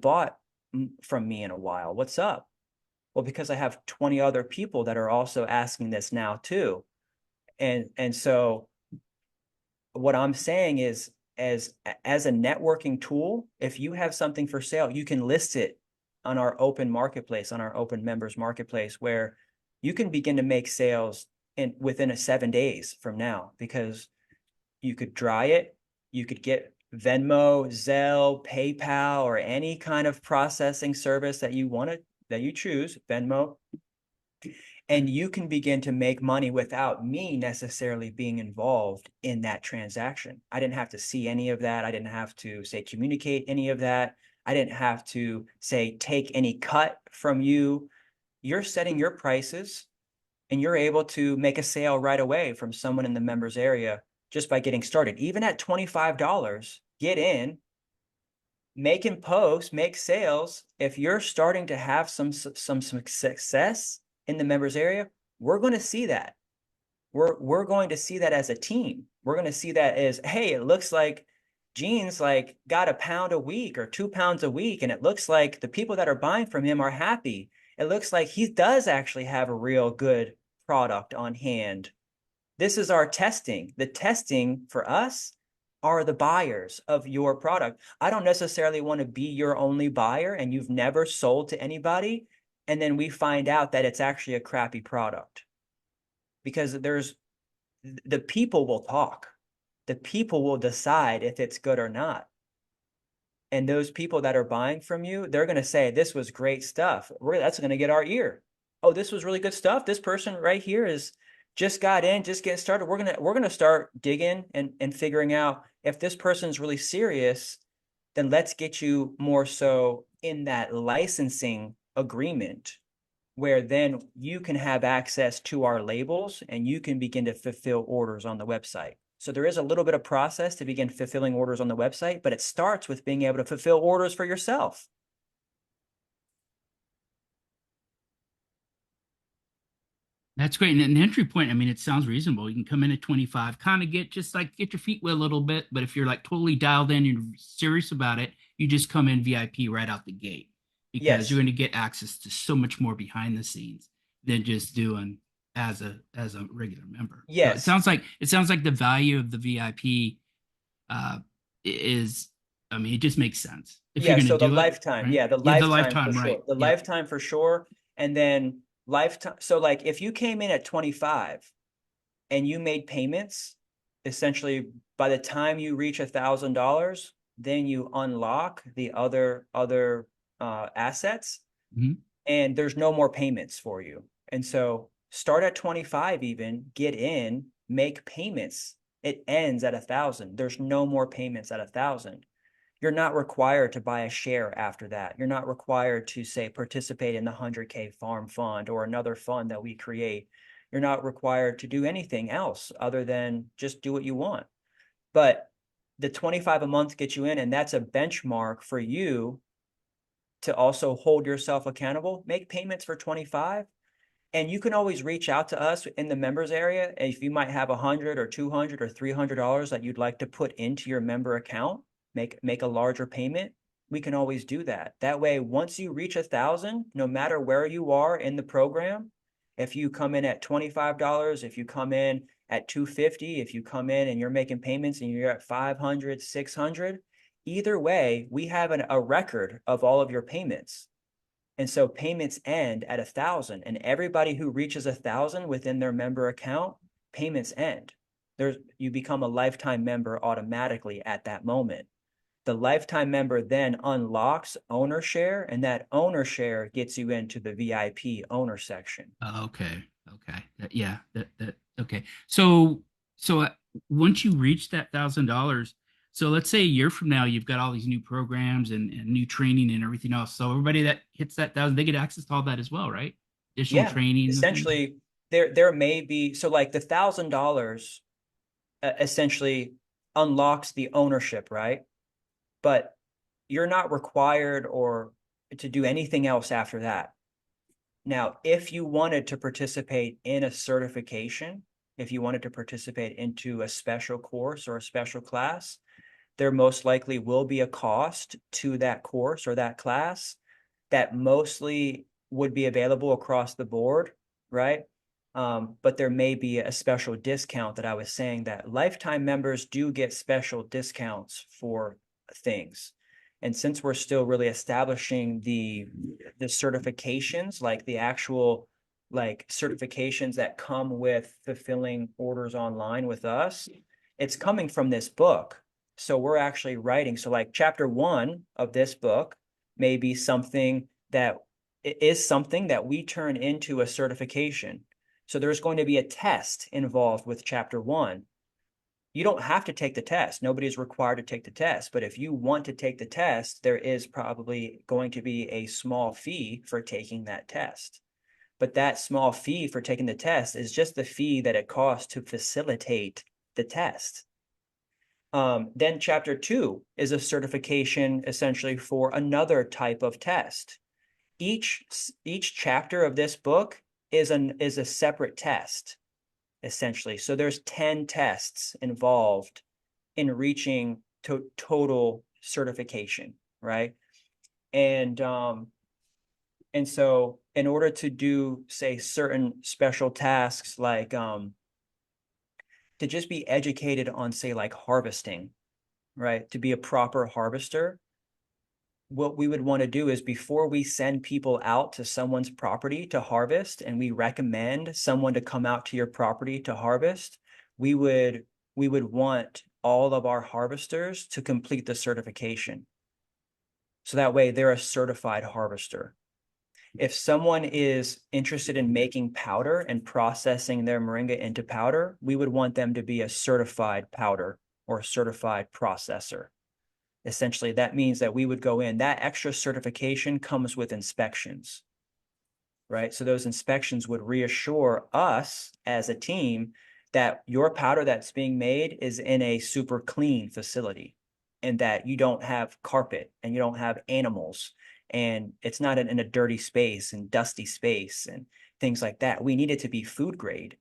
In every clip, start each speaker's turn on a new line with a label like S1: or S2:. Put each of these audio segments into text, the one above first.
S1: bought from me in a while. What's up? Well, because I have 20 other people that are also asking this now too. And so what I'm saying is, as a networking tool, if you have something for sale, you can list it on our open marketplace, on our open members marketplace, where you can begin to make sales within 7 days from now, because you could dry it, you could get Venmo, Zelle, PayPal, or any kind of processing service that you choose, Venmo, and you can begin to make money without me necessarily being involved in that transaction. I didn't have to see any of that. I didn't have to say communicate any of that. I didn't have to say take any cut from you. You're setting your prices and you're able to make a sale right away from someone in the members area just by getting started. Even at $25, get in, making posts, make sales. If you're starting to have some success in the members area, we're going to see that. We're going to see that as a team. We're going to see that as, hey, it looks like Gene's like got a pound a week or 2 pounds a week, and it looks like the people that are buying from him are happy. It looks like he does actually have a real good product on hand. This is our testing. The testing for us are the buyers of your product. I don't necessarily want to be your only buyer and you've never sold to anybody, and then we find out that it's actually a crappy product. Because the people will talk. The people will decide if it's good or not. And those people that are buying from you, they're going to say, this was great stuff. That's going to get our ear. Oh, this was really good stuff. This person right here is just got in, just getting started. We're gonna start digging and figuring out if this person's really serious, then let's get you more so in that licensing agreement, where then you can have access to our labels and you can begin to fulfill orders on the website. So there is a little bit of process to begin fulfilling orders on the website, but it starts with being able to fulfill orders for yourself.
S2: That's great. And the entry point, I mean, it sounds reasonable. You can come in at 25, kind of get your feet wet a little bit. But if you're like totally dialed in, you're serious about it, you just come in VIP right out the gate, because you're
S1: Yes.
S2: going to get access to so much more behind the scenes than just doing as a regular member. So
S1: Yes.
S2: it sounds like the value of the VIP is, I mean, it just makes sense if you're
S1: Yeah,
S2: going to
S1: so the
S2: do it,
S1: lifetime,
S2: right?
S1: yeah, the
S2: Yeah, the
S1: lifetime for
S2: lifetime,
S1: sure.
S2: right?
S1: The
S2: Yep.
S1: lifetime for sure. And then lifetime. So like if you came in at 25 and you made payments, essentially by the time you reach $1,000, then you unlock the other assets,
S2: Mhm.
S1: and there's no more payments for you. And so start at 25, even get in, make payments. It ends at 1,000. There's no more payments at 1,000. You're not required to buy a share after that. You're not required to say participate in the 100K farm fund or another fund that we create. You're not required to do anything else other than just do what you want. But the 25 a month gets you in, and that's a benchmark for you to also hold yourself accountable. Make payments for 25, and you can always reach out to us in the members area if you might have 100 or 200 or $300 that you'd like to put into your member account, make a larger payment. We can always do that. That way, once you reach 1,000, no matter where you are in the program, if you come in at $25, if you come in at 250, if you come in and you're making payments and you're at 500, 600, either way, we have a record of all of your payments. And so payments end at 1,000, and everybody who reaches 1,000 within their member account, payments end. You become a lifetime member automatically at that moment. The lifetime member then unlocks owner share, and that owner share gets you into the VIP owner section.
S2: Okay. Okay. Yeah. Okay. So once you reach that $1,000, so let's say a year from now, you've got all these new programs and new training and everything else. So everybody that hits that thousand, they get access to all that as well, right? Additional
S1: Yeah,
S2: training and things.
S1: essentially, there may be, so like the $1,000 essentially unlocks the ownership, right? But you're not required or to do anything else after that. Now, if you wanted to participate in a certification, if you wanted to participate into a special course or a special class, there most likely will be a cost to that course or that class that mostly would be available across the board, right? But there may be a special discount that I was saying that lifetime members do get special discounts for things. And since we're still really establishing the certifications, like the actual like certifications that come with fulfilling orders online with us, it's coming from this book. So we're actually writing. So like chapter 1 of this book may be something that is something that we turn into a certification. So there's going to be a test involved with chapter 1. You don't have to take the test. Nobody is required to take the test. But if you want to take the test, there is probably going to be a small fee for taking that test. But that small fee for taking the test is just the fee that it costs to facilitate the test. Then chapter 2 is a certification essentially for another type of test. Each chapter of this book is a separate test, essentially. So there's 10 tests involved in reaching total certification, right? And and so in order to do, say, certain special tasks like to just be educated on, say, like harvesting, right? To be a proper harvester, what we would want to do is before we send people out to someone's property to harvest and we recommend someone to come out to your property to harvest, we would want all of our harvesters to complete the certification. So that way they're a certified harvester. If someone is interested in making powder and processing their moringa into powder, we would want them to be a certified powder or certified processor. Essentially, that means that we would go in. That extra certification comes with inspections, right? So those inspections would reassure us as a team that your powder that's being made is in a super clean facility and that you don't have carpet and you don't have animals and it's not in a dirty space and dusty space and things like that. We need it to be food grade,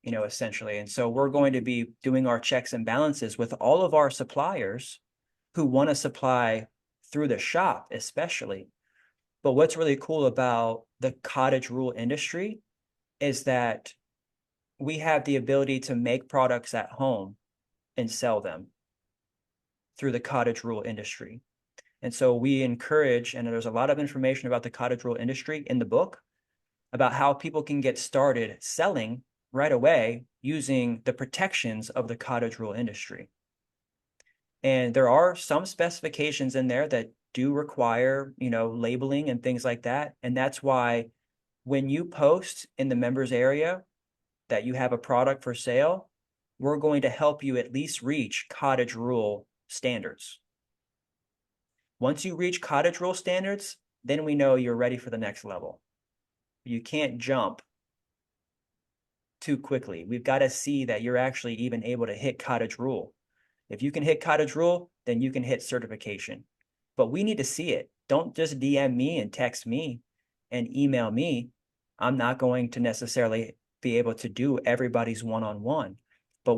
S1: essentially. And so we're going to be doing our checks and balances with all of our suppliers who want to supply through the shop, especially. But what's really cool about the cottage rule industry is that we have the ability to make products at home and sell them through the cottage rule industry. And so we encourage, and there's a lot of information about the cottage rule industry in the book about how people can get started selling right away using the protections of the cottage rule industry. And there are some specifications in there that do require, labeling and things like that. And that's why when you post in the members area that you have a product for sale, we're going to help you at least reach cottage rule standards. Once you reach cottage rule standards, then we know you're ready for the next level. You can't jump too quickly. We've got to see that you're actually even able to hit cottage rule. If you can hit cottage rule, then you can hit certification. But we need to see it. Don't just DM me and text me and email me. I'm not going to necessarily be able to do everybody's one-on-one.